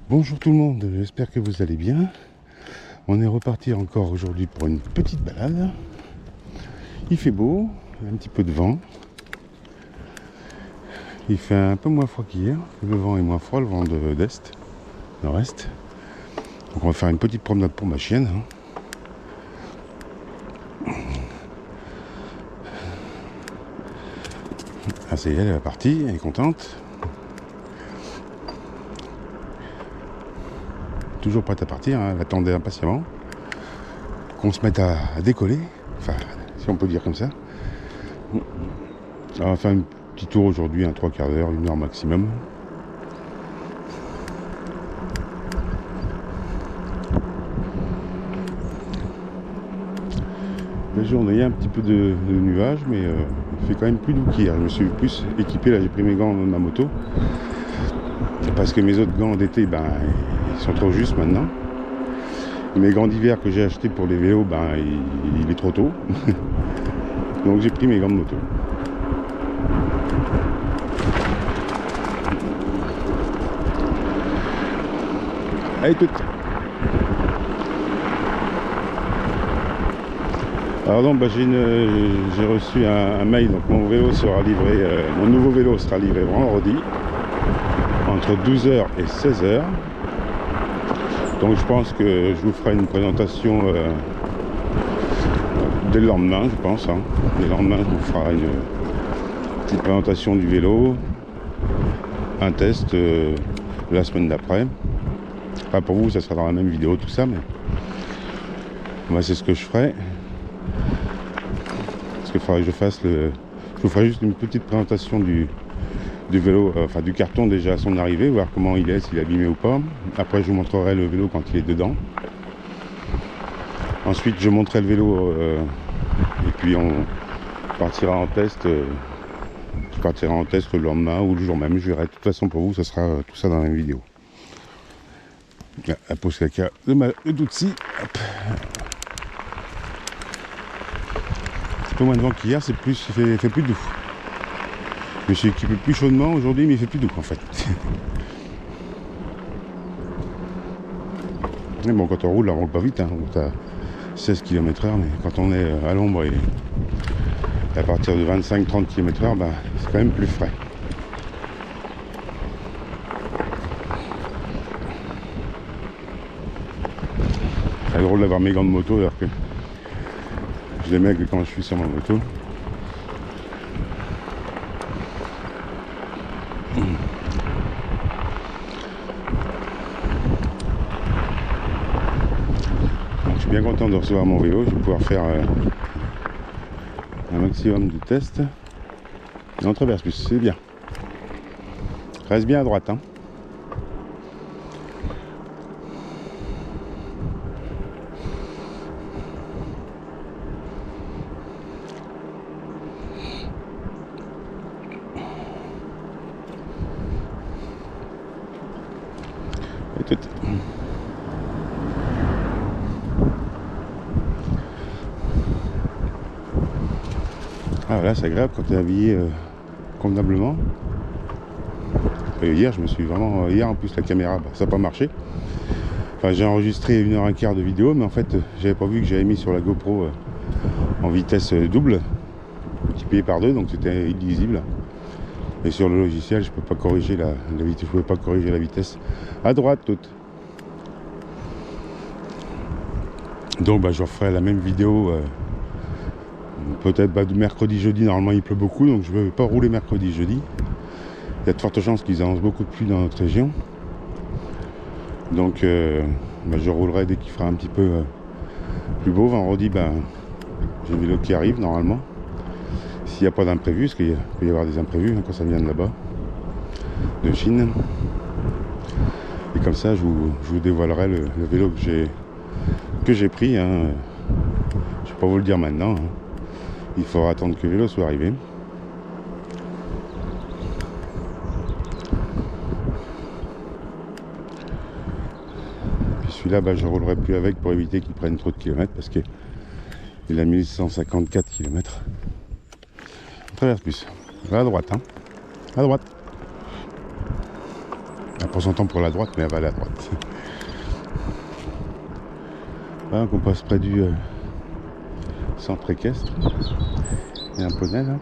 Bonjour tout le monde, j'espère que vous allez bien. On est reparti encore aujourd'hui pour une petite balade. Il fait beau, il y a un petit peu de vent. Il fait un peu moins froid qu'hier. Le vent est moins froid, le vent d'est, nord-est. Donc on va faire une petite promenade pour ma chienne. Ah c'est elle est partie, elle est contente. Toujours prête à partir, hein. Elle attendait impatiemment qu'on se mette à décoller. Enfin, si on peut dire comme ça. On va faire un petit tour aujourd'hui, un 3/4 d'heure, 1 heure maximum. La journée, il y a un petit peu de nuages, mais il fait quand même plus doux qu'hier. Je me suis plus équipé, là j'ai pris mes gants de ma moto. Parce que mes autres gants d'été, ils sont trop justes maintenant. Et mes gants d'hiver que j'ai achetés pour les vélos, il est trop tôt. Donc j'ai pris mes gants de moto. Allez toutes. Alors donc j'ai reçu un mail, donc mon vélo sera livré, mon nouveau vélo sera livré vendredi entre 12h et 16h. Donc je pense que je vous ferai une présentation dès le lendemain, je pense. Dès le lendemain, je vous ferai une petite présentation du vélo, un test la semaine d'après. Enfin pour vous, ça sera dans la même vidéo, tout ça, mais moi c'est ce que je ferai. Parce qu'il faudrait que je fasse je vous ferai juste une petite présentation du vélo, enfin du carton déjà à son arrivée, voir comment il est, s'il est abîmé ou pas. Après je vous montrerai le vélo quand il est dedans. Ensuite je montrerai le vélo et puis on partira en test. Je partirai en test le lendemain ou le jour même, je verrai. De toute façon pour vous, ça sera tout ça dans la même vidéo. La pause caca de Doutsi. Un peu moins de vent qu'hier, il fait plus doux. Je me suis équipé plus chaudement aujourd'hui, mais il fait plus doux en fait. Mais bon, quand on roule pas vite, on roule à 16 km/h, mais quand on est à l'ombre et à partir de 25-30 km/h, c'est quand même plus frais. C'est drôle d'avoir mes gants de moto alors que je les mets que quand je suis sur ma moto. Donc, je suis bien content de recevoir mon vélo, je vais pouvoir faire un maximum de tests. Et on traverse plus, c'est bien. Reste bien à droite. Et tout. Ah voilà, c'est agréable quand tu es habillé convenablement. Et hier, hier en plus la caméra, ça n'a pas marché. Enfin, j'ai enregistré 1h15 de vidéo, mais en fait, j'avais pas vu que j'avais mis sur la GoPro en vitesse double, multiplié par 2, donc c'était illisible. Et sur le logiciel, je peux pas corriger la vitesse, je pouvais pas corriger la vitesse à droite toute. Donc je referai la même vidéo peut-être du mercredi, jeudi. Normalement il pleut beaucoup, donc je ne vais pas rouler mercredi, jeudi. Il y a de fortes chances qu'ils annoncent beaucoup de pluie dans notre région. Donc je roulerai dès qu'il fera un petit peu plus beau. Vendredi, j'ai le vélo qui arrive normalement. S'il n'y a pas d'imprévu, parce qu'il peut y avoir des imprévus quand ça vient de là-bas, de Chine. Et comme ça, je vous dévoilerai le vélo que j'ai pris. Je ne vais pas vous le dire maintenant. Il faudra attendre que le vélo soit arrivé. Puis celui-là, je ne roulerai plus avec pour éviter qu'il prenne trop de kilomètres parce qu'il a 1154 km. On traverse plus. Va à droite. À droite. prend son temps pour la droite, mais elle va à la droite. Voilà, donc on passe près du centre équestre. Il y a un poney là.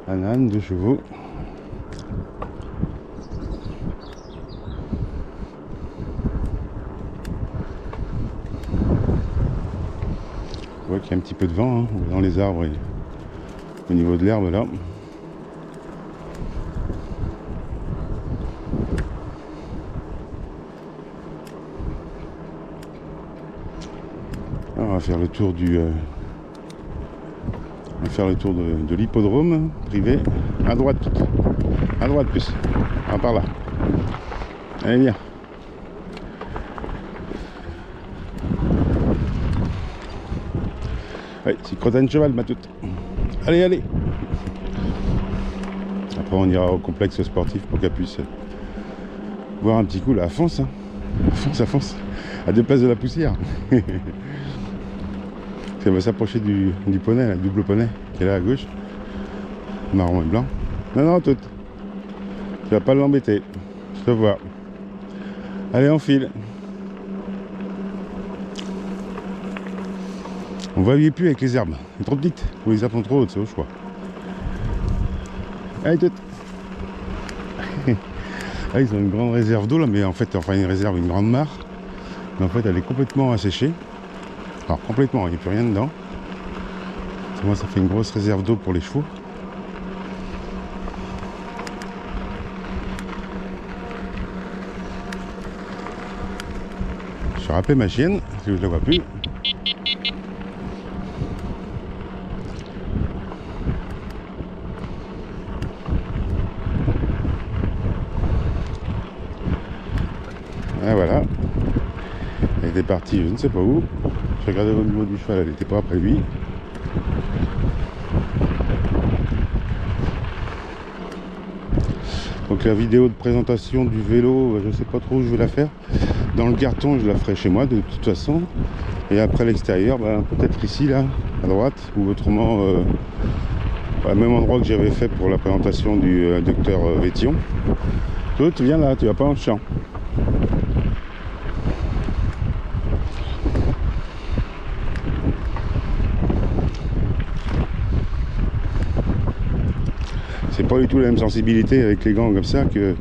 Un âne, 2 chevaux. On voit qu'il y a un petit peu de vent hein, dans les arbres et au niveau de l'herbe là. Alors, on va faire le tour du de l'hippodrome privé. À droite plus. Ah, par là. Allez, viens. Ouais, c'est crottin de cheval, ma toute. Allez. Après, on ira au complexe sportif pour qu'elle puisse voir un petit coup. Là, elle fonce, hein. Elle fonce. À 2 places de la poussière. Elle va s'approcher du poney, le double poney qui est là à gauche. Marron et blanc. Non, toute. Tu vas pas l'embêter. Je te vois. Allez, on file. On va vivre plus avec les herbes. Elle est trop petite. Ou les herbes sont trop hautes, c'est au choix. Allez, toute. Ah, ils ont une grande réserve d'eau là, mais en fait, une grande mare. Mais en fait, elle est complètement asséchée. Alors, complètement, il n'y a plus rien dedans. Moi, ça fait une grosse réserve d'eau pour les chevaux. Je vais rappeler ma chienne, parce que je ne la vois plus. Et voilà. Elle était partie, je ne sais pas où. Je regardais au niveau du cheval, elle n'était pas après lui. Donc la vidéo de présentation du vélo, je ne sais pas trop où je vais la faire. Dans le carton, je la ferai chez moi de toute façon. Et après l'extérieur, peut-être ici, là, à droite, ou autrement, au même endroit que j'avais fait pour la présentation du docteur Vétillon. Toi, tu viens là, tu vas pas en champ. C'est pas du tout la même sensibilité avec les gants comme ça que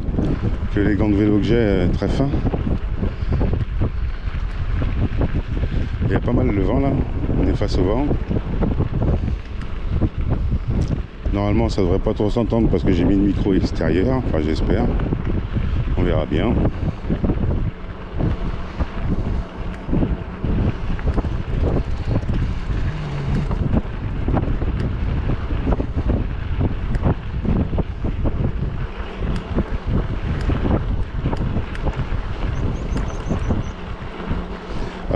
les gants de vélo que j'ai très fins. Il y a pas mal de vent là, on est face au vent. Normalement ça devrait pas trop s'entendre parce que j'ai mis le micro extérieur, enfin j'espère. On verra bien.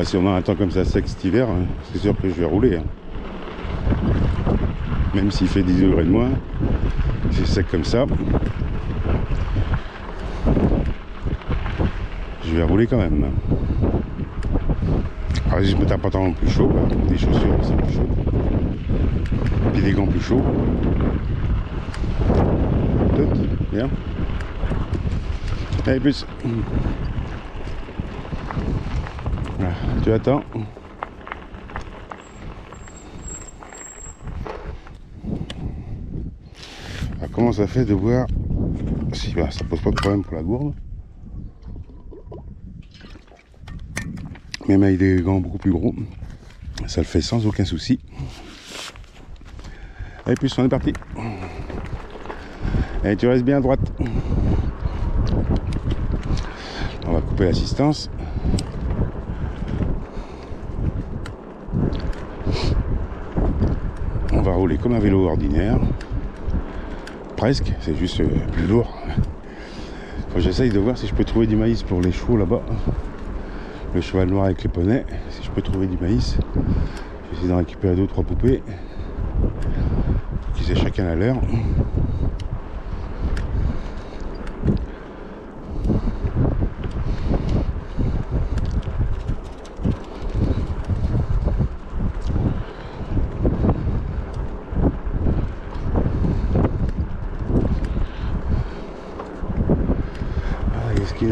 Ah, si on a un temps comme ça sec cet hiver, c'est sûr que je vais rouler. Hein. Même s'il fait 10 degrés de moins, c'est sec comme ça. Je vais rouler quand même. Alors si je me tape pas tant plus chaud, des chaussures aussi plus chaudes. Puis des gants plus chauds. Tout, bien. Allez, plus. Voilà, tu attends. Alors, comment ça fait de voir si ça pose pas de problème pour la gourde. Même avec des gants beaucoup plus gros, ça le fait sans aucun souci. Allez, plus, on est parti. Allez, tu restes bien à droite. On va couper l'assistance. On va rouler comme un vélo ordinaire. Presque, c'est juste plus lourd. J'essaye de voir si je peux trouver du maïs pour les chevaux là-bas. Le cheval noir avec les poneys. Si je peux trouver du maïs, j'essaie d'en récupérer 2 ou 3 poupées. Pour qu'ils aient chacun à l'heure.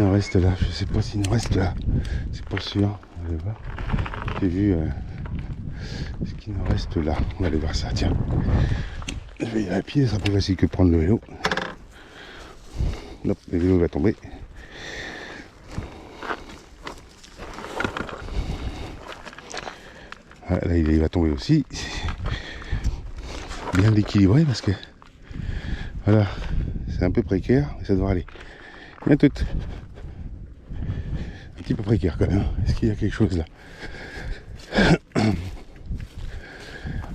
en reste là. Je sais pas s'il en reste là. C'est pas sûr. On va voir. J'ai vu ce qu'il en reste là. On va aller voir ça. Tiens. Je vais y aller à pied. Ça sera plus facile que de prendre le vélo. Hop, le vélo va tomber. Ah, là, il va tomber aussi. Bien l'équilibrer parce que voilà, c'est un peu précaire, mais ça devrait aller. Bien tout. Un petit peu précaire quand même. Est-ce qu'il y a quelque chose là?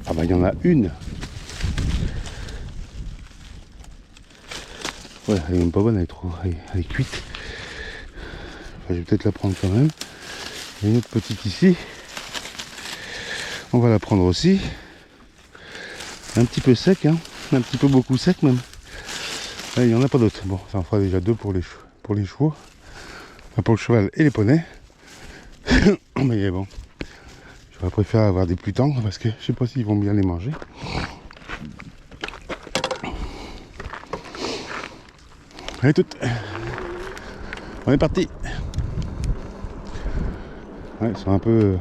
Ah bah il y en a une. Ouais, elle est même pas bonne, elle est trop. Elle est cuite. Enfin, je vais peut-être la prendre quand même. Il y a une autre petite ici. On va la prendre aussi. Un petit peu sec, hein. Un petit peu beaucoup sec même. Là, il n'y en a pas d'autres. Bon, ça en fera déjà deux pour les chevaux. Enfin, pour le cheval et les poneys. Mais bon, j'aurais préféré avoir des plus tendres parce que je sais pas s'ils vont bien les manger. Allez toutes. On est parti. Ouais, elles sont un peu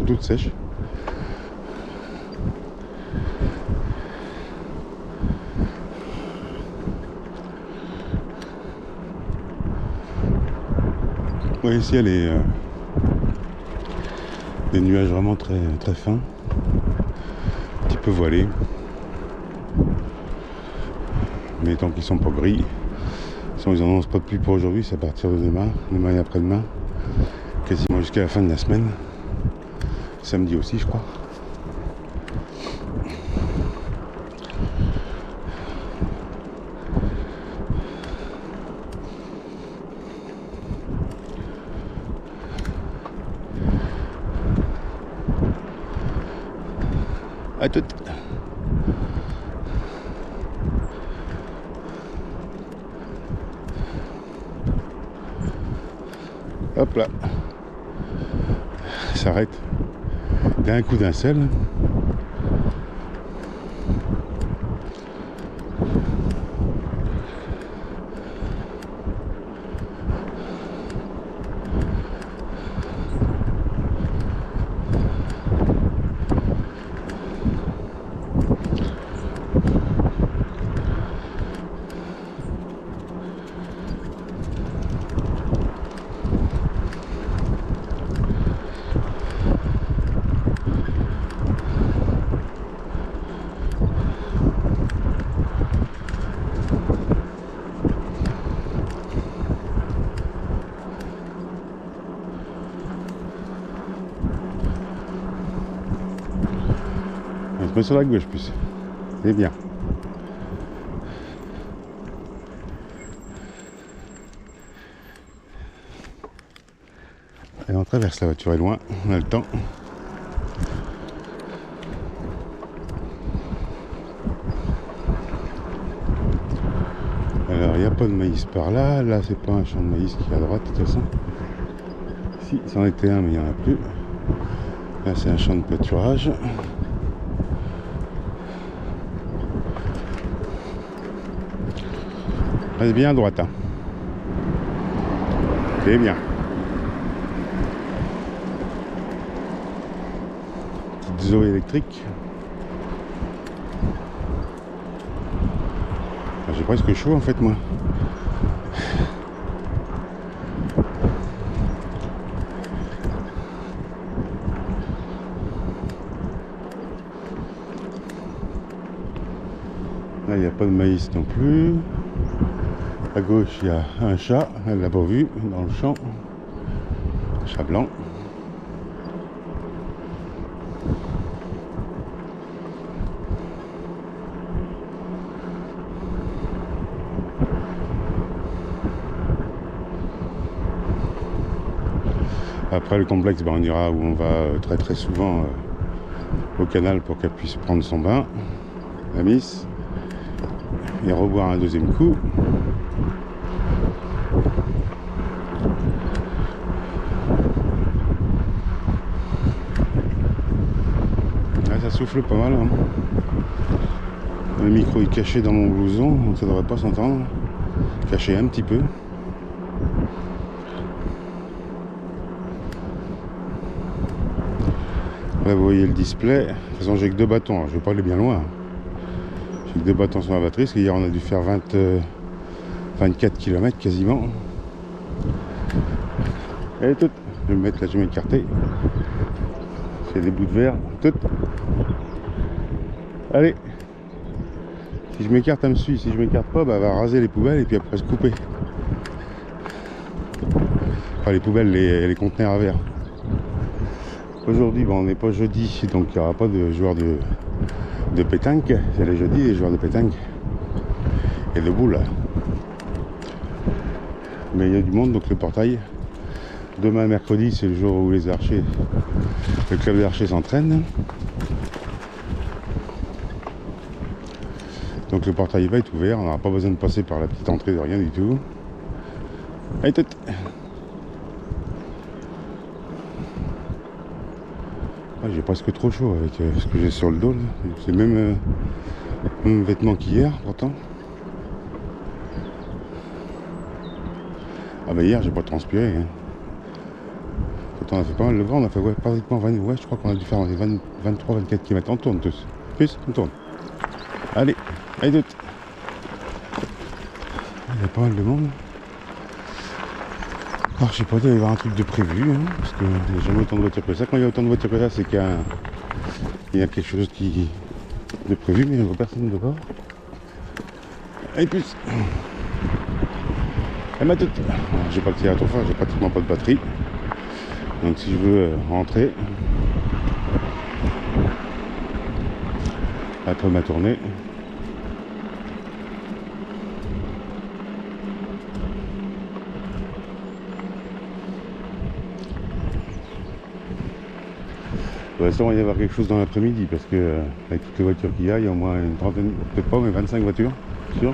toutes sèches. Ouais, ici elle est des nuages vraiment très très fins, un petit peu voilés, mais tant qu'ils sont pas gris. Sinon ils annoncent pas de pluie pour aujourd'hui, c'est à partir de demain et après-demain, quasiment jusqu'à la fin de la semaine, samedi aussi je crois. À toutes. Hop là. S'arrête d'un coup d'un seul. On se met sur la gauche plus. C'est bien. Et on traverse la voiture est loin, on a le temps. Alors il n'y a pas de maïs par là, là c'est pas un champ de maïs qui est à droite de toute façon. Si, c'en était un mais il n'y en a plus. Là c'est un champ de pâturage. Reste bien à droite. Hein. C'est bien. Petite Zoé électrique. J'ai presque chaud en fait moi. Là il n'y a pas de maïs non plus. À gauche, il y a un chat, elle l'a pas vu, dans le champ. Un chat blanc. Après le complexe, on ira où on va très très souvent au canal pour qu'elle puisse prendre son bain, la miss, et reboire un deuxième coup. Ça souffle pas mal. Hein. Le micro est caché dans mon blouson, donc ça devrait pas s'entendre. Caché un petit peu. Là vous voyez le display. De toute façon j'ai que 2 bâtons, alors je vais pas aller bien loin. J'ai que 2 bâtons sur la batterie, parce qu'hier on a dû faire 24 km quasiment. Elle est toute. Je vais me mettre là, je vais m'écarter. C'est des bouts de verre. Toute. Allez. Si je m'écarte, elle me suit. Si je m'écarte pas, bah, elle va raser les poubelles et puis après se couper. Enfin les poubelles, les conteneurs à verre. Aujourd'hui, on n'est pas jeudi, donc il n'y aura pas de joueurs de pétanque. C'est les jeudis, les joueurs de pétanque et de boules. Mais il y a du monde, donc le portail. Demain, mercredi, c'est le jour où les archers, le club d'archers s'entraîne. Donc le portail va être ouvert, on n'aura pas besoin de passer par la petite entrée de rien du tout. Allez, tout. Ah, j'ai presque trop chaud avec ce que j'ai sur le dos. C'est même vêtements qu'hier pourtant. Ah bah hier j'ai pas transpiré. Hein. Pourtant on a fait pas mal de vent, on a fait pratiquement 20, ouais je crois qu'on a dû faire 23-24 km. On tourne tous. Plus, on tourne. Allez, allez toutes. Il y a pas mal de monde. Alors je sais pas, il doit y avoir un truc de prévu, hein, parce qu'il n'y a jamais autant de voitures que ça. Quand il y a autant de voitures que ça, c'est qu'il y a quelque chose de prévu, mais je vois personne dehors. Et plus. Elle m'a tout. J'ai pas le tiré à trop fort, j'ai pratiquement pas de batterie. Donc si je veux rentrer après ma tournée. Il va sûrement y avoir quelque chose dans l'après-midi parce que avec toutes les voitures qu'il y a, il y a au moins une trentaine, peut-être pas, mais 25 voitures, sûr.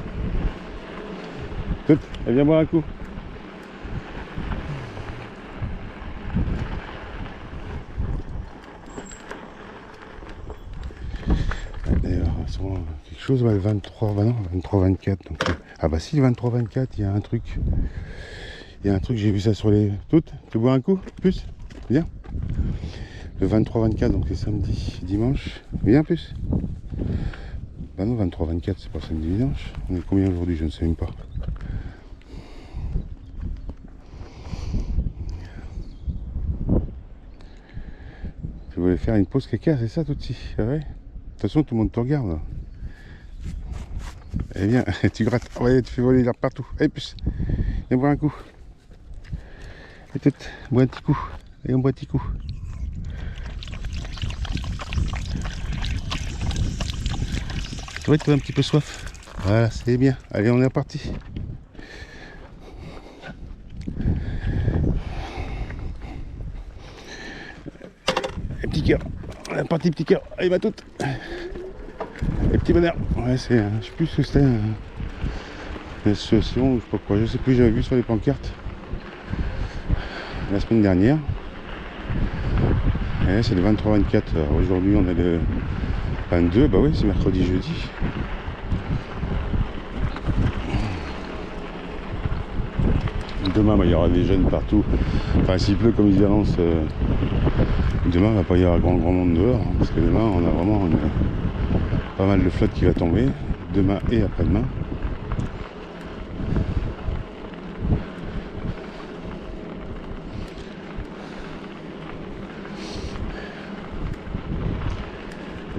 Toutes, elle vient boire un coup. D'ailleurs, sûrement quelque chose, le 23, bah non, 23-24. Donc, ah bah si, le 23-24, il y a un truc. Il y a un truc, j'ai vu ça sur les. Toutes, tu bois un coup, plus, viens. Le 23-24, donc c'est samedi, dimanche. Viens plus. Bah non, 23-24, c'est pas samedi, dimanche. On est combien aujourd'hui, je ne sais même pas. Tu voulais faire une pause caca, c'est ça tout de suite? Ah ouais. De toute façon, tout le monde te regarde. Là. Eh bien, tu grattes. Ouais, tu fais voler l'herbe partout. Allez, plus. Viens boire un coup. Et peut-être, bois un petit coup. Et on boit un petit coup. Tu vois, tu as un petit peu soif. Voilà, c'est bien. Allez, on est reparti. Les petits cœurs. On est reparti, petit cœur. Allez, ma toute. Les petits bonheurs. Ouais, c'est. Je sais plus ce que c'était. Une association, je sais pas quoi. Je sais plus, j'avais vu sur les pancartes. La semaine dernière. Et c'est le 23-24. Aujourd'hui, on est le 22. Bah oui, c'est mercredi, jeudi. Demain, bah, il y aura des jeunes partout. Enfin, s'il pleut comme ils annoncent, demain, il va pas y avoir grand monde dehors. Hein, parce que demain, on a vraiment pas mal de flotte qui va tomber. Demain et après-demain.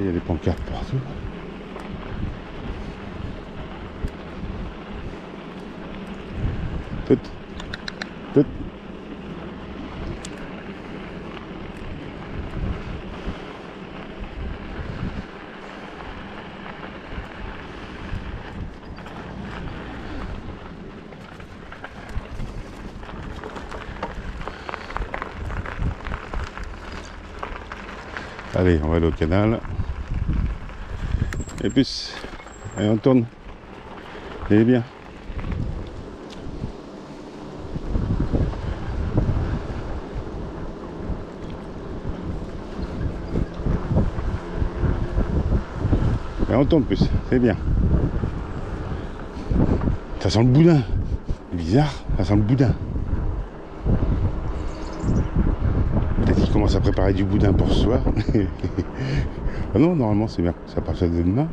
Il y a des pancartes partout. Tout. Allez, on va aller au canal. Et puis, allez, on tourne. Et bien. Et on tourne plus, c'est bien. Ça sent le boudin. Bizarre, ça sent le boudin. Peut-être je commence à préparer du boudin pour ce soir. Ah non, normalement c'est bien, ça part de demain.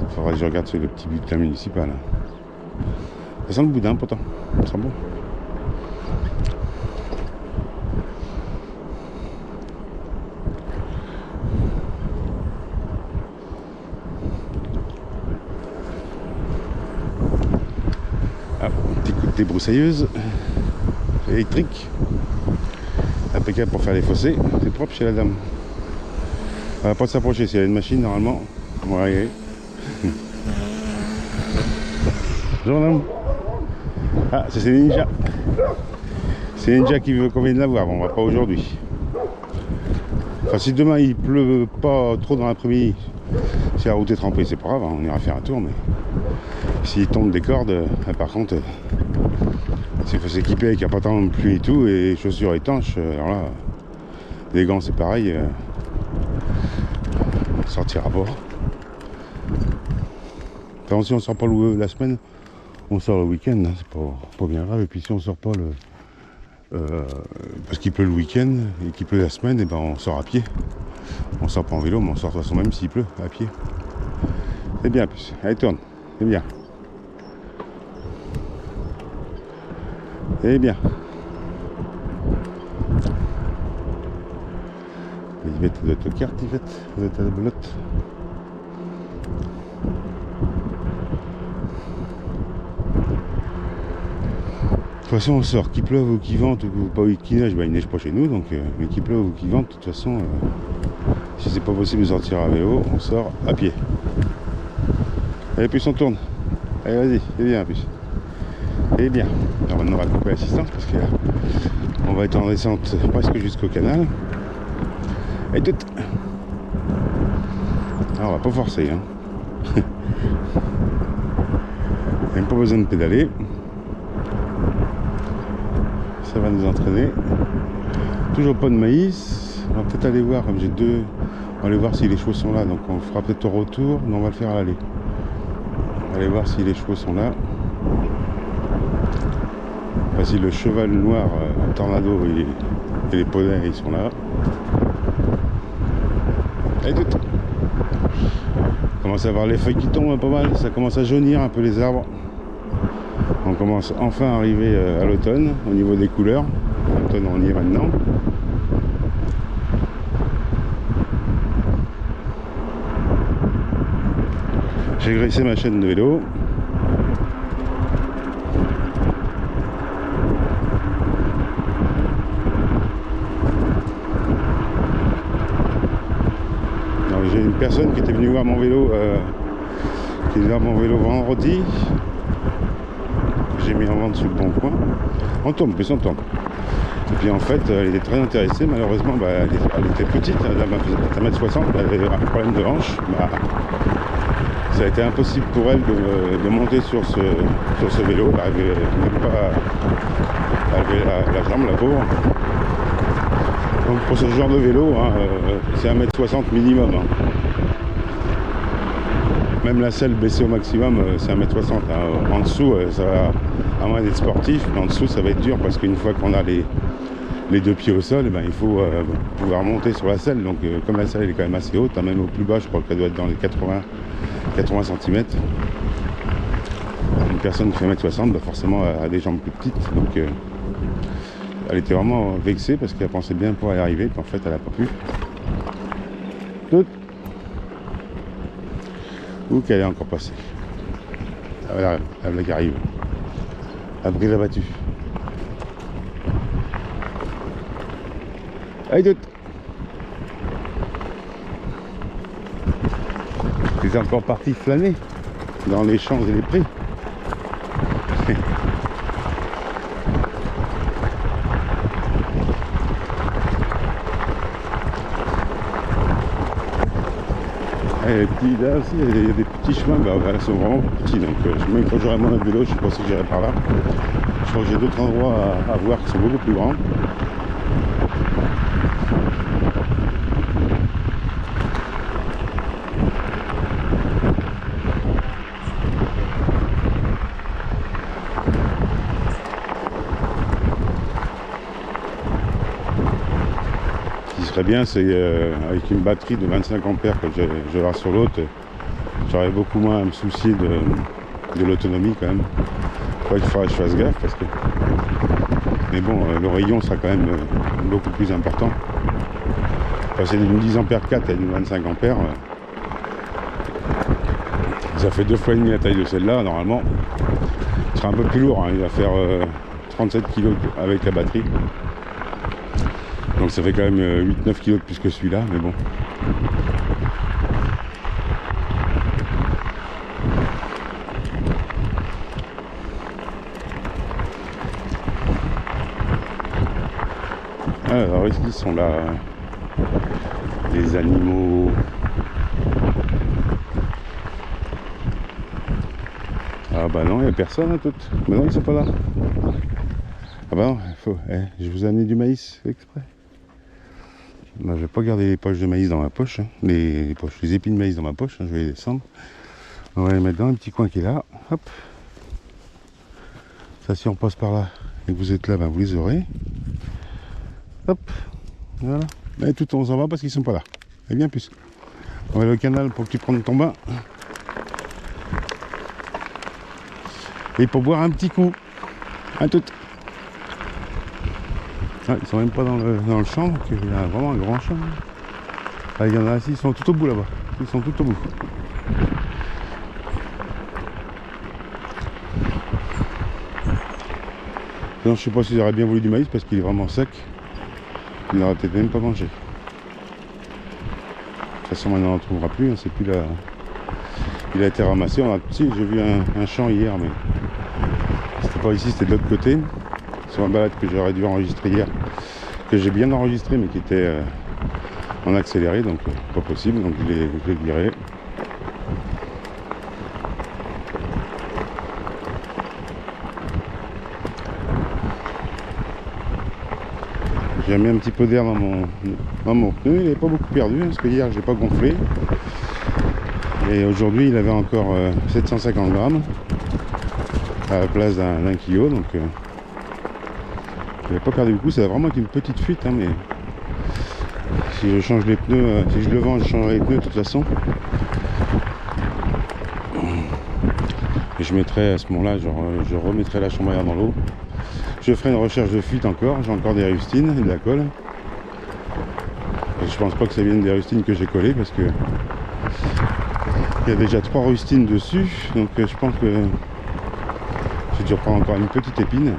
Il faudra que je regarde sur le petit bulletin municipal. Ça sent le boudin pourtant, ça sent bon. Ah, petit coup de débroussailleuse électrique. Impeccable pour faire les fossés. C'est propre chez la dame. Elle va pas s'approcher, si elle a une machine normalement. On va y aller. Bonjour madame. Ah, c'est Ninja. C'est Ninja qui veut qu'on vienne la voir. Bon, on va pas aujourd'hui. Enfin, si demain il pleut pas trop dans l'après-midi, si la route est trempée, c'est pas grave, hein, on ira faire un tour. Mais s'il tombe des cordes, par contre, s'il faut s'équiper avec un pantalon de pluie et tout, et chaussures étanches, alors là, les gants c'est pareil. Sortir à bord. Enfin, si on sort pas la semaine, on sort le week-end, hein, c'est pas bien grave. Et puis si on sort pas parce qu'il pleut le week-end et qu'il pleut la semaine, et ben on sort à pied. On sort pas en vélo, mais on sort de toute façon même s'il pleut à pied. C'est bien plus. Allez tourne, c'est bien. C'est bien. Yvette de carte, Yvette, vous êtes à la belote. De toute façon on sort, qu'il pleuve ou qu'il vente ou pas qu'il neige, bah il neige pas chez nous, donc mais qu'il pleuve ou qu'il vente, de toute façon si c'est pas possible de sortir à vélo, on sort à pied. Allez plus on tourne. Allez vas-y, c'est bien plus. Et bien. Alors maintenant on va couper l'assistance parce que là, on va être en descente presque jusqu'au canal. Et tout. Alors on va pas forcer hein. Même pas besoin de pédaler. Ça va nous entraîner. Toujours pas de maïs. On va peut-être aller voir, comme j'ai deux. On va aller voir si les chevaux sont là. Donc on fera peut-être au retour, mais on va le faire à l'aller. On va aller voir si les chevaux sont là. Enfin si le cheval noir Tornado et les poneys ils sont là. Et tout. On commence à voir les feuilles qui tombent pas mal. Ça commence à jaunir un peu les arbres. On commence enfin à arriver à l'automne au niveau des couleurs. L'automne on y est maintenant. J'ai graissé ma chaîne de vélo. J'ai une personne qui était venue voir mon vélo vendredi. J'ai mis en vente sur le bon coin. On tombe, plus on tombe. Et puis en fait, elle était très intéressée. Malheureusement, bah, elle était petite, elle 1m60, elle avait un problème de hanche. Bah, ça a été impossible pour elle de monter sur ce vélo. Elle n'arrivait même pas à lever la jambe, la pauvre. Donc pour ce genre de vélo, hein, c'est 1m60 minimum. Hein. Même la selle baissée au maximum, c'est 1m60. Hein. En dessous, ça va, à moins d'être sportif, mais en dessous, ça va être dur parce qu'une fois qu'on a les deux pieds au sol, eh ben, il faut pouvoir monter sur la selle. Donc comme la selle elle est quand même assez haute, hein, même au plus bas, je crois qu'elle doit être dans les 80 cm. Une personne qui fait 1m60, bah, forcément, a des jambes plus petites. Donc elle était vraiment vexée parce qu'elle pensait bien pouvoir y arriver, puis en fait, elle n'a pas pu. Tout. Où qu'elle est encore passée. Ah, voilà, la blague arrive. La brise abattue. Allez, tout. Ils sont encore partis flâner dans les champs et les prés. Et puis là aussi, il y a des petits chemins, bah, ils sont vraiment petits. Donc, même quand j'aurai moins de vélo, je ne sais pas si j'irai par là. Je crois que j'ai d'autres endroits à voir qui sont beaucoup plus grands. Ce qui serait bien, c'est avec une batterie de 25 ampères que je vais sur l'autre, j'aurais beaucoup moins à me soucier de l'autonomie quand même. Ouais, il faudra que je fasse gaffe parce que... Mais bon, le rayon sera quand même beaucoup plus important. Passer d'une 10 ampères 4 à une 25 ampères, ça fait 2 fois et demi la taille de celle-là. Normalement, il sera un peu plus lourd, hein. Il va faire 37 kg avec la batterie. Donc ça fait quand même 8-9 kg de plus que celui-là, mais bon. Alors, est-ce qu'ils sont là, les animaux? Ah bah non, il n'y a personne, hein, toutes. Bah non, ils sont pas là. Ah bah non, je vous ai amené du maïs exprès. Bah, je vais pas garder les poches de maïs dans ma poche, hein. Les épis de maïs dans ma poche, hein. Je vais les descendre. On va les mettre dans un petit coin qui est là. Hop. Ça, si on passe par là et que vous êtes là, ben, vous les aurez. Hop. Voilà. Et tout on s'en va parce qu'ils sont pas là. Et bien plus. On va aller au canal pour que tu prennes ton bain. Et pour boire un petit coup. À tout. Ah, ils sont même pas dans le champ, donc il y a vraiment un grand champ. Ah, il y en a, ils sont tout au bout là-bas. Ils sont tout au bout. Non, je sais pas s'ils auraient bien voulu du maïs parce qu'il est vraiment sec. Il n'aurait peut-être même pas mangé. De toute façon, maintenant on n'en trouvera plus. Hein, c'est plus là. Il a été ramassé. Si, j'ai vu un champ hier, mais c'était pas ici, c'était de l'autre côté. Sur un balade que j'aurais dû enregistrer hier, que j'ai bien enregistré, mais qui était en accéléré, donc pas possible. Donc je l'ai viré. J'ai mis un petit peu d'air dans mon pneu. Il n'est pas beaucoup perdu, hein, parce que hier je l'ai pas gonflé. Et aujourd'hui il avait encore 750 grammes à la place d'un kilo, donc il n'avait pas perdu beaucoup. C'est vraiment une petite fuite, hein, mais si je change les pneus, si je le vends, je changerai les pneus de toute façon. Et je mettrai à ce moment-là, je remettrai la chambre à air dans l'eau. Je ferai une recherche de fuite encore. J'ai encore des rustines et de la colle. Et je pense pas que ça vienne des rustines que j'ai collées parce que il y a déjà 3 rustines dessus. Donc je pense que j'ai dû reprendre encore une petite épine.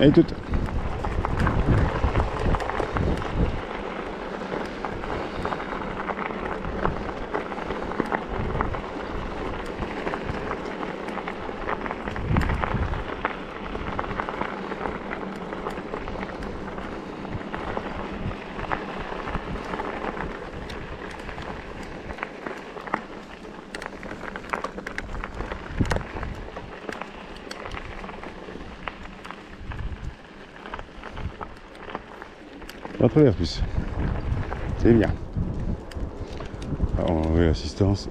Et toute. À travers plus. C'est bien. Alors, on va enlever l'assistance.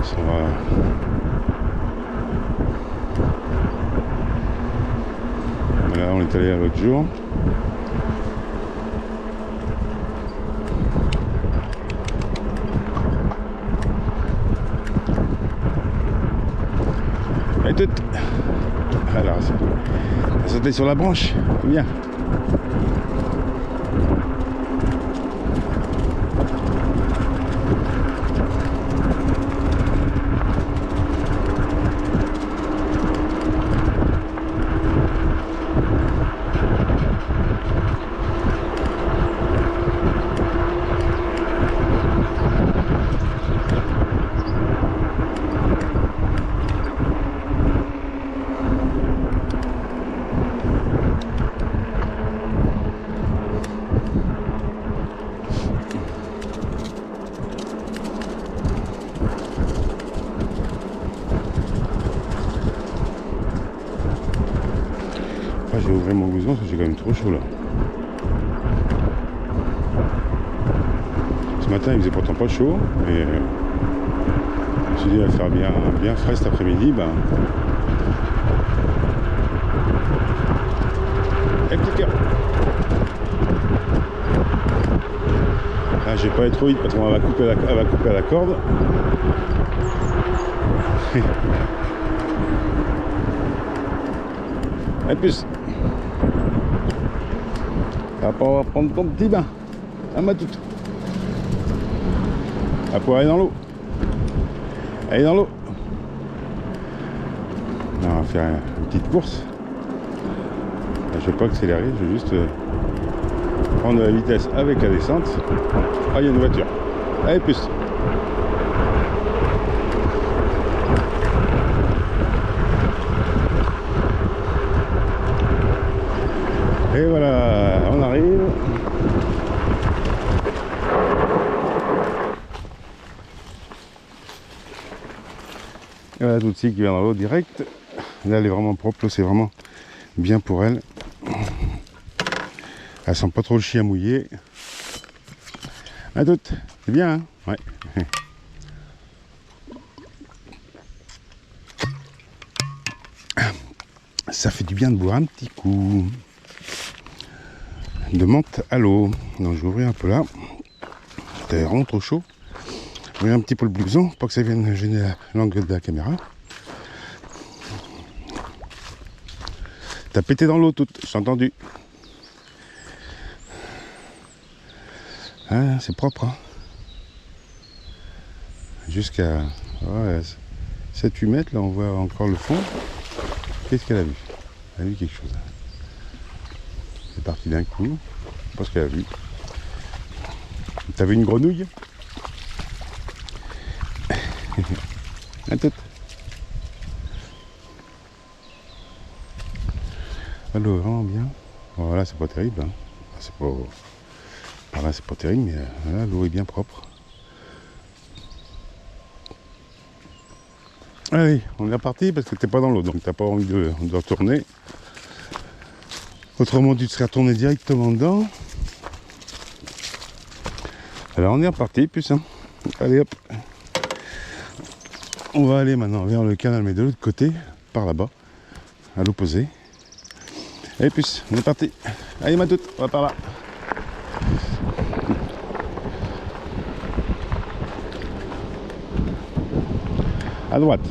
Ça va. Voilà, on est allé à l'autre jour. Et tout. Alors, ça sautait sur la branche. Bien. Je vais ouvrir mon blouson parce que j'ai quand même trop chaud là. Ce matin il faisait pourtant pas chaud, mais continue à faire bien frais cet après-midi, ben... Et cliquer. Là, j'ai pas été trop vite parce qu'on va couper à la corde. Et plus. Après, on va prendre ton petit bain. À ma toute. Après, aller dans l'eau. Allez dans l'eau. On va faire une petite course. Je vais pas accélérer, je vais juste prendre la vitesse avec la descente. Ah, il y a une voiture. Allez, plus. Et voilà, on arrive. Et voilà Tootsie qui vient dans l'eau direct. Là, elle est vraiment propre, c'est vraiment bien pour elle. Elle sent pas trop le chien mouillé. À toutes, c'est bien, hein? Ouais. Ça fait du bien de boire un petit coup de menthe à l'eau. Donc je vais ouvrir un peu là. C'était vraiment trop chaud. Ouvrir un petit peu le blouson, pas que ça vienne gêner l'angle de la caméra. T'as pété dans l'eau toute, j'ai entendu. Ah, c'est propre, hein. Jusqu'à ouais, 7-8 mètres, là on voit encore le fond. Qu'est-ce qu'elle a vu? Elle a vu quelque chose. C'est parti d'un coup. Je sais pas ce qu'elle a vu. T'as vu une grenouille? À toute. L'eau est vraiment bien. Voilà, c'est pas terrible. Hein. C'est pas... Par là, c'est pas terrible, mais là, l'eau est bien propre. Allez, on est reparti parce que t'es pas dans l'eau, donc t'as pas envie de retourner. Autrement, tu te serais retourné directement dedans. Alors, on est reparti, putain. Allez, hop. On va aller maintenant vers le canal, mais de l'autre côté, par là-bas, à l'opposé. Allez, puce, on est parti. Allez, ma toute, on va par là. À droite.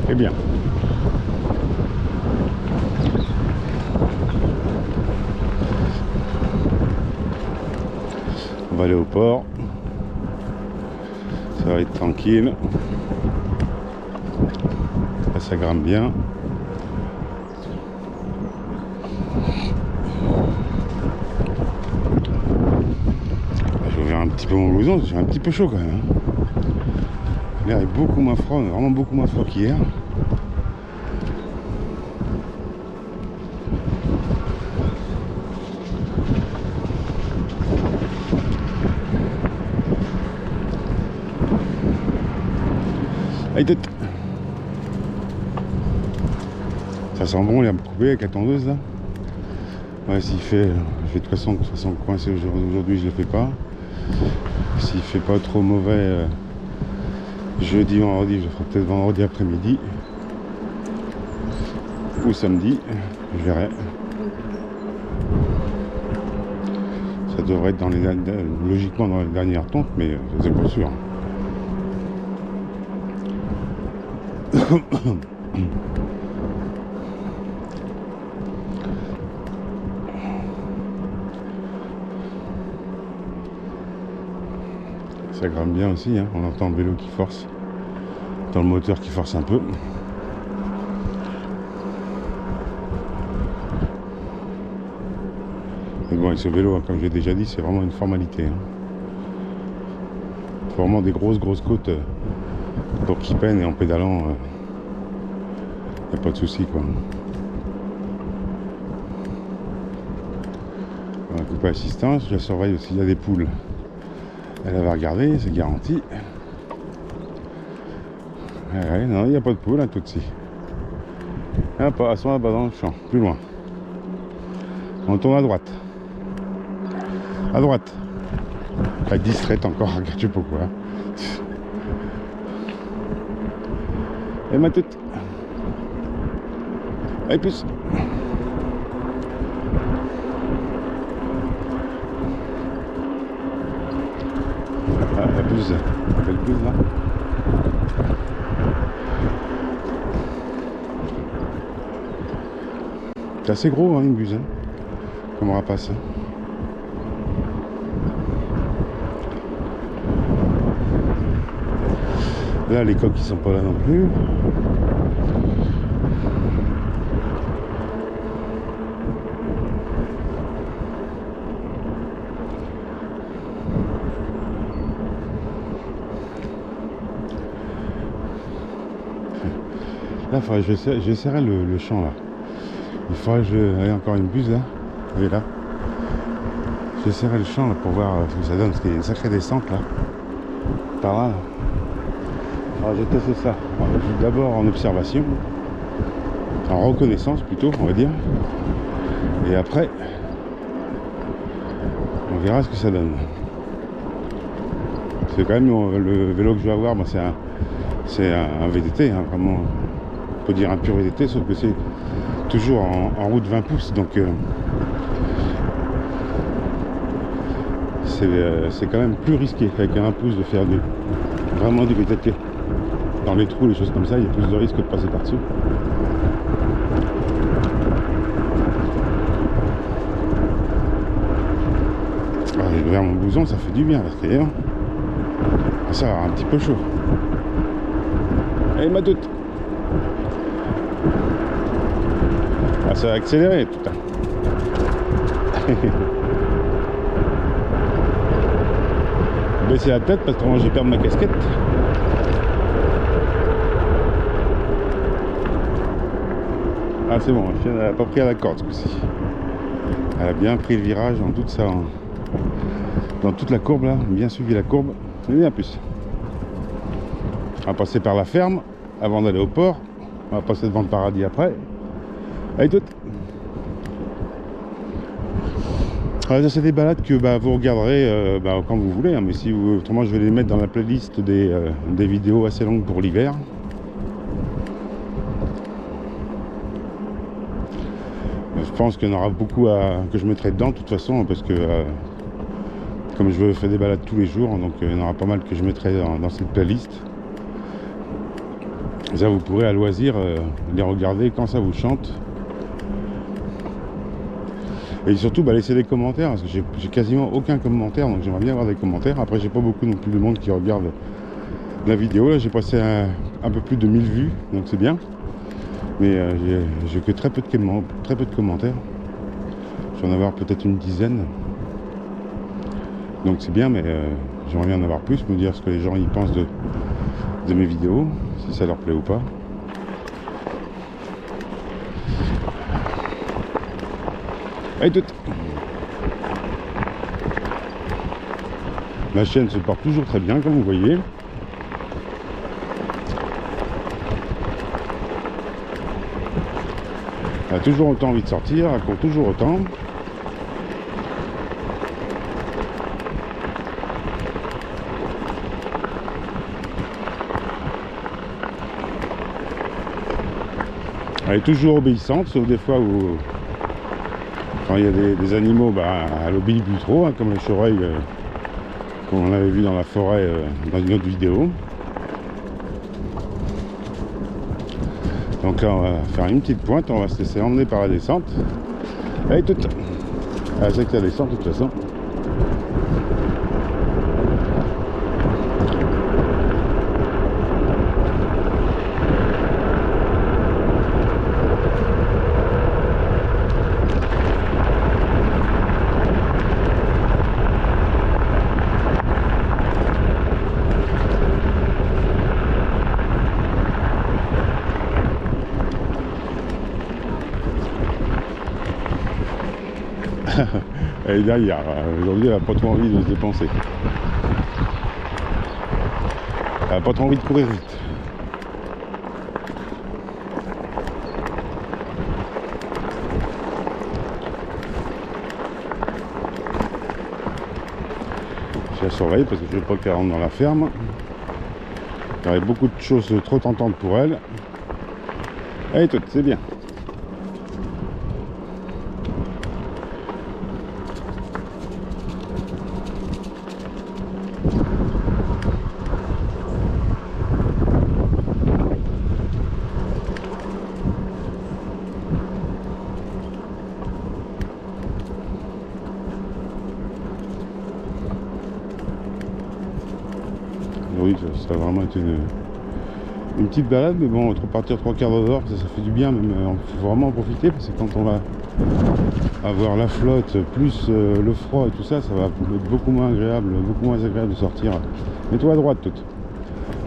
Eh bien. On va aller au port. Ça va être tranquille. Là, ça grimpe bien. Je vais ouvrir un petit peu mon blouson, j'ai un petit peu chaud quand même. L'air est beaucoup moins froid, vraiment beaucoup moins froid qu'hier. Ça sent bon, il a coupé avec la tondeuse là. Ouais, s'il fait, je vais de toute façon coincé aujourd'hui, je le fais pas. S'il fait pas trop mauvais jeudi, vendredi, je le ferai peut-être vendredi après-midi ou samedi, je verrai. Ça devrait être logiquement dans les dernières tontes, mais c'est pas sûr. Ça grimpe bien aussi, hein. On entend le vélo qui force, dans le moteur qui force un peu. Mais bon, avec ce vélo, hein, comme j'ai déjà dit, c'est vraiment une formalité. Hein. Faut vraiment des grosses côtes pour qu'il peine, et en pédalant, y a pas de souci quoi. On va couper l'assistance, je la surveille aussi, il y a des poules. Elle va regarder, c'est garanti. Ouais, non, il n'y a pas de poule, hein, tout de suite. Hop, à son bas dans le champ, plus loin. On tourne à droite. À droite. La distraite encore, regarde, je sais pas quoi. Et ma toute. Allez, plus. Ah, la buse. La belle buse là. C'est assez gros, hein, une buse, hein, comme rapace. Hein. Là, les coques, ils sont pas là non plus. Là, j'essaierai le champ là. Il faudrait que je... Allez, encore une buse là. Vous voyez là. J'essaierai le champ là pour voir ce que ça donne, parce qu'il y a une sacrée descente là. Par là. Alors j'ai testé ça. D'abord en observation. En reconnaissance plutôt, on va dire. Et après, on verra ce que ça donne. C'est quand même le vélo que je vais avoir, moi, c'est un VDT, hein, vraiment. On peut dire un pur VDT, sauf que c'est toujours en route 20 pouces, donc c'est quand même plus risqué avec un 1 pouce de faire vraiment du VTT. Dans les trous, les choses comme ça, il y a plus de risques de passer par-dessus. J'ai ouvert mon blouson, ça fait du bien parce que ça va un petit peu chaud. Allez, ma toute. Ah, ça va accélérer, putain. Baisser la tête parce que moi je vais perdre ma casquette. Ah, c'est bon, elle n'a pas pris à la corde ce coup-ci. Elle a bien pris le virage dans toute ça. Dans toute la courbe là, bien suivi la courbe. C'est bien plus. On va passer par la ferme avant d'aller au port. On va passer devant le paradis après. Allez, toutes. Alors, c'est des balades que vous regarderez quand vous voulez, hein, mais si vous, autrement je vais les mettre dans la playlist des vidéos assez longues pour l'hiver. Je pense qu'il y en aura beaucoup que je mettrai dedans de toute façon, parce que comme je fais des balades tous les jours, donc il y en aura pas mal que je mettrai dans cette playlist. Ça, vous pourrez à loisir les regarder quand ça vous chante. Et surtout laissez des commentaires, parce que j'ai quasiment aucun commentaire, donc j'aimerais bien avoir des commentaires. Après, j'ai pas beaucoup non plus de monde qui regarde la vidéo. Là, j'ai passé un peu plus de 1000 vues, donc c'est bien. Mais j'ai que très peu de commentaires. Je vais en avoir peut-être une dizaine. Donc c'est bien, mais j'aimerais bien en avoir plus, me dire ce que les gens y pensent de mes vidéos, si ça leur plaît ou pas. Allez, toutes. La chaîne se porte toujours très bien, comme vous voyez. Elle a toujours autant envie de sortir, elle court toujours autant. Elle est toujours obéissante, sauf des fois où quand il y a des animaux, elle obéit plus trop, hein, comme le chevreuil qu'on avait vu dans la forêt dans une autre vidéo. Donc là, on va faire une petite pointe, on va se laisser emmener par la descente. Allez, toute. Elle sait que la descente de toute façon. Elle est derrière. Aujourd'hui, elle n'a pas trop envie de se dépenser. Elle n'a pas trop envie de courir vite. Je la surveille parce que je ne veux pas qu'elle rentre dans la ferme. Il y aurait beaucoup de choses trop tentantes pour elle. Allez, tout, c'est bien. Oui, ça a vraiment été une petite balade, mais bon, repartir 3/4 d'heure, ça fait du bien, même il faut vraiment en profiter, parce que quand on va avoir la flotte, plus le froid et tout ça, ça va être beaucoup moins agréable de sortir. Mets-toi à droite, tout.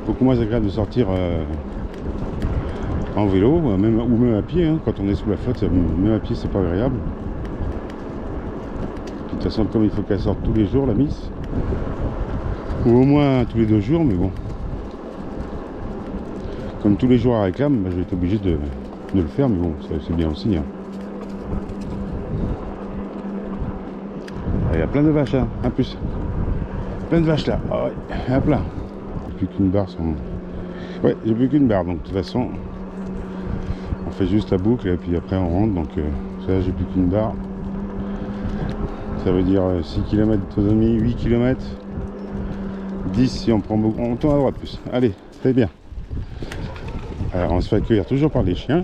Beaucoup moins agréable de sortir en vélo, ou même à pied, hein, quand on est sous la flotte, même à pied, c'est pas agréable. De toute façon, comme il faut qu'elle sorte tous les jours, la Miss, ou au moins tous les 2 jours, mais bon, comme tous les jours à réclame, bah, je vais être obligé de le faire, mais bon, c'est bien aussi, hein. Il y a plein de vaches là, en plus. Plein de vaches là. Ah ouais, hop là. J'ai plus qu'une barre sans... Ouais, j'ai plus qu'une barre, donc de toute façon, on fait juste la boucle et puis après on rentre, donc ça j'ai plus qu'une barre. Ça veut dire 6 km d'autonomie, 8 km. 10 si on prend beaucoup. On tourne à droite plus. Allez, c'est bien. Alors on se fait accueillir toujours par les chiens.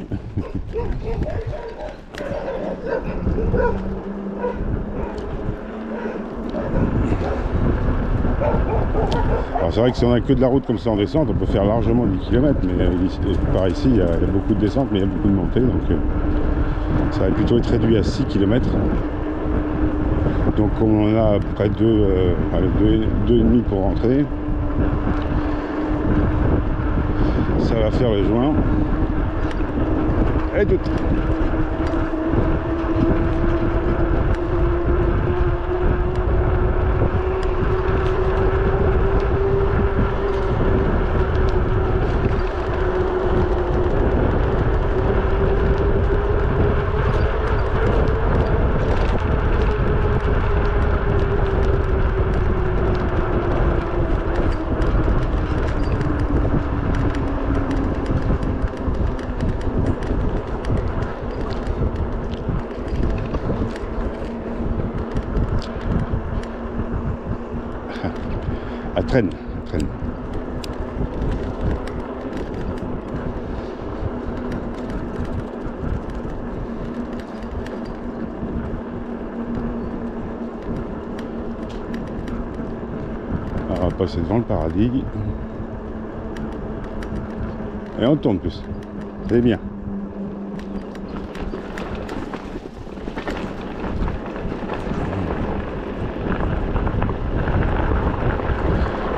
Alors c'est vrai que si on a que de la route comme ça en descente, on peut faire largement 10 km, mais par ici il y a beaucoup de descente, mais il y a beaucoup de montées, donc ça va plutôt être réduit à 6 km. Donc on a à peu près 2,5 pour rentrer. Ça va faire le joint. Et tout. Elle traîne, elle traîne. Alors on va passer devant le paradis. Et on tourne plus. C'est bien.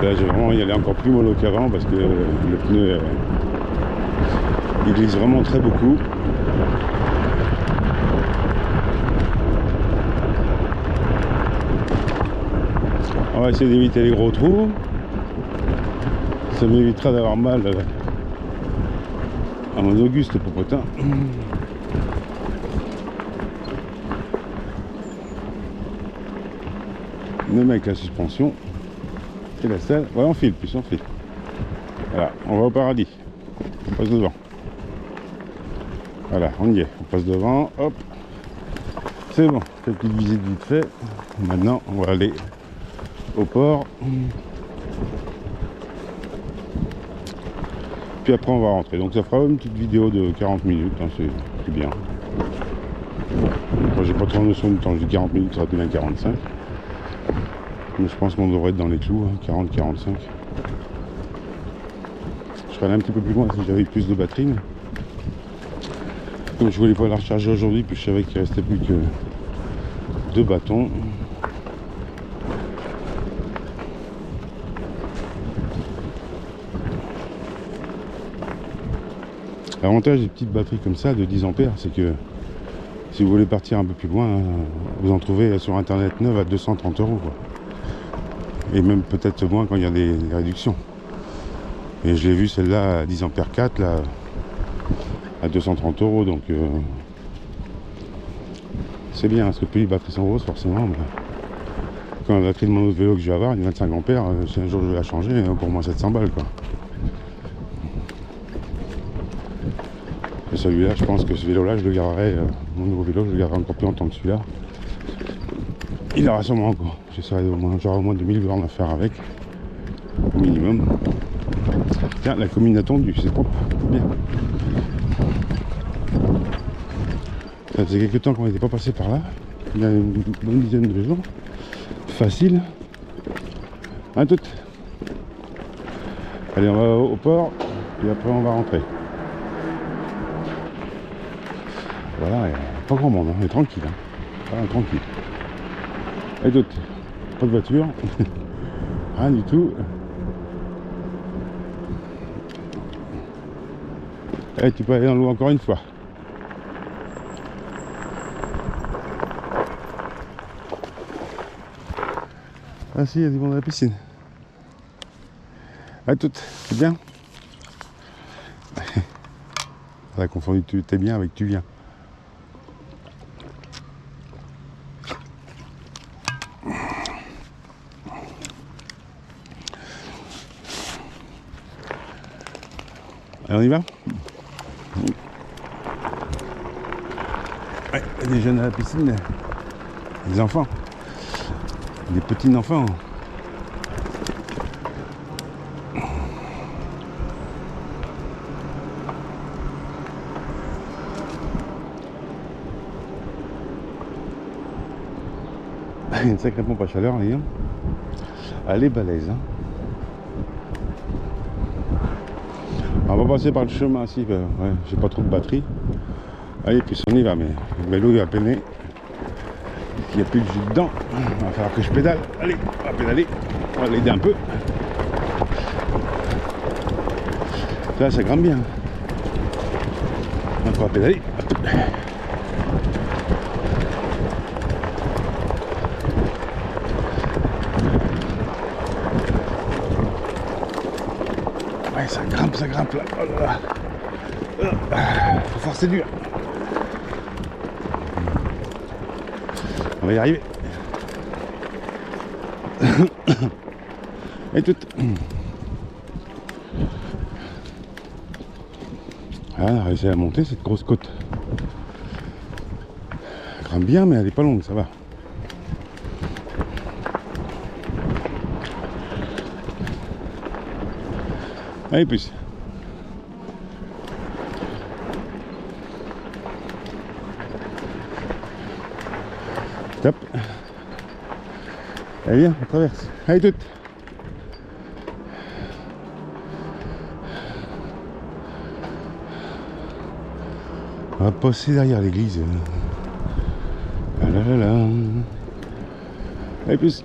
Là, je vais vraiment y aller encore plus mollo qu'avant parce que le pneu il glisse vraiment très beaucoup. On va essayer d'éviter les gros trous. Ça m'évitera d'avoir mal à mon auguste popotin. Même avec la suspension. Et la selle, ouais, on file plus, on file. Voilà, on va au paradis. On passe devant. Voilà, on y est. On passe devant, hop. C'est bon, quelques visites vite fait. Maintenant, on va aller au port. Puis après, on va rentrer. Donc ça fera une petite vidéo de 40 minutes, hein, c'est bien. Moi, j'ai pas trop notion du temps, j'ai 40 minutes, ça aurait pu bien 45. Mais je pense qu'on devrait être dans les clous, hein, 40-45. Je serais allé un petit peu plus loin si j'avais plus de batterie. Mais comme je voulais pas la recharger aujourd'hui, puis je savais qu'il restait plus que 2 bâtons. L'avantage des petites batteries comme ça de 10 ampères, c'est que si vous voulez partir un peu plus loin, vous en trouvez sur internet neuve à 230 €, quoi. Et même peut-être moins quand il y a des réductions. Et je l'ai vu celle-là à 10 ampères 4 là, à 230 €, donc c'est bien, parce que plus les batteries sont grosses forcément. Bah, quand la batterie de mon autre vélo que je vais avoir, une 25 ampères, si un jour je vais la changer, pour moi 700 balles, quoi. Et celui-là, je pense que ce vélo-là, je le garderai, mon nouveau vélo, je le garderai encore plus longtemps que celui-là. Il aura sûrement encore. J'aurai au moins 2000 bornes à faire avec, au minimum. Tiens, la commune a tendu, c'est propre, bien. Ça faisait quelques temps qu'on n'était pas passé par là. Il y a une bonne dizaine de jours. Facile. À toutes. Allez, on va au port et après on va rentrer. Voilà, il n'y a pas grand monde, hein. On est tranquille. Hein. Voilà, tranquille. Et d'autres, pas de voiture, rien du tout. Et tu peux aller dans l'eau encore une fois. Ah si, il y a du monde dans la piscine. À toutes, c'est bien. On a confondu tu t'es bien avec tu viens. Allez, on y va. Ouais, il y a des jeunes à la piscine, des enfants, des petits enfants. Il y a une sacrée pompe à chaleur, les gars. Elle est balèze. Hein. On va passer par le chemin ici, ouais, j'ai pas trop de batterie. Allez, puis on y va, mais le vélo il va peiner. Il n'y a plus de jus dedans. Il va falloir que je pédale. Allez, on va pédaler. On va l'aider un peu. Là, ça grimpe bien. Donc on va pédaler. Ouais, ça grimpe là. Oh là là. Faut forcer dur. On va y arriver. Et tout. Ah, on a réussi à monter cette grosse côte. Elle grimpe bien, mais elle est pas longue, ça va. Allez, plus. Stop. Allez, viens, on traverse. Allez, toutes. On va passer derrière l'église. Ah là là là. Allez, plus.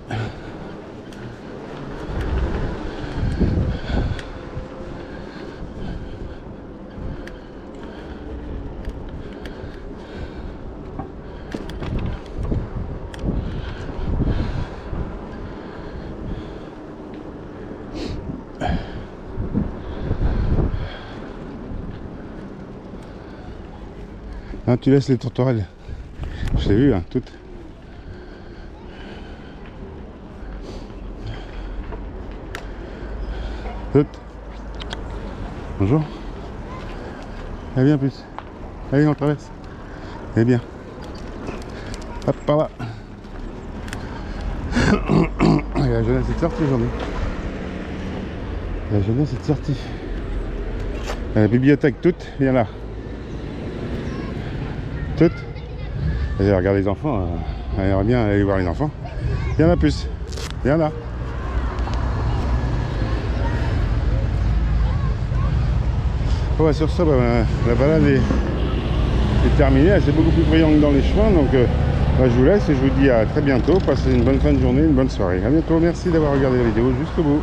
Non, tu laisses les tourterelles. Je l'ai vu, hein, toutes. Toutes. Bonjour. Allez, bien plus. Allez, on traverse. Allez, bien. Hop, par là. La jeunesse est sortie aujourd'hui. La jeunesse est sortie. La bibliothèque toute, viens là. Toutes. Allez, regarde les enfants. Elle aimerait bien aller voir les enfants. Viens là, plus. Viens là. Bon, bah, sur ça, bah, la balade est terminée. Elle est beaucoup plus brillante que dans les chemins. Donc, bah, je vous laisse et je vous dis à très bientôt. Passez une bonne fin de journée, une bonne soirée. À bientôt. Merci d'avoir regardé la vidéo jusqu'au bout.